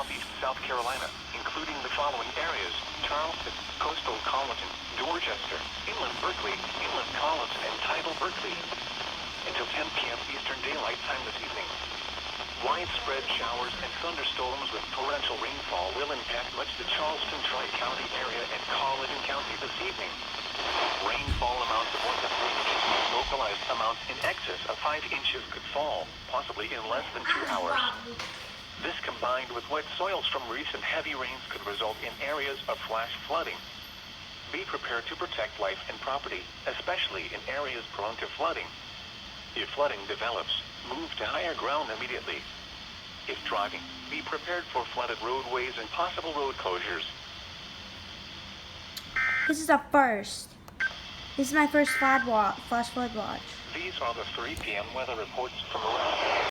southeast South Carolina, including the following areas: Charleston, coastal Colleton, Dorchester, inland Berkeley, inland Collins, and tidal Berkeley. Until 10 p.m. Eastern Daylight Time this evening. Widespread showers and thunderstorms with torrential rainfall will impact much of the Charleston, Tri-County area and Colleton County this evening. Rainfall amounts of 1 to 3 inches, localized amounts in excess of 5 inches could fall, possibly in less than 2 hours. This combined with wet soils from recent heavy rains could result in areas of flash flooding. Be prepared to protect life and property, especially in areas prone to flooding. If flooding develops, move to higher ground immediately. If driving, be prepared for flooded roadways and possible road closures. This is a first. This is my first flash flood watch. These are the 3 p.m. weather reports from around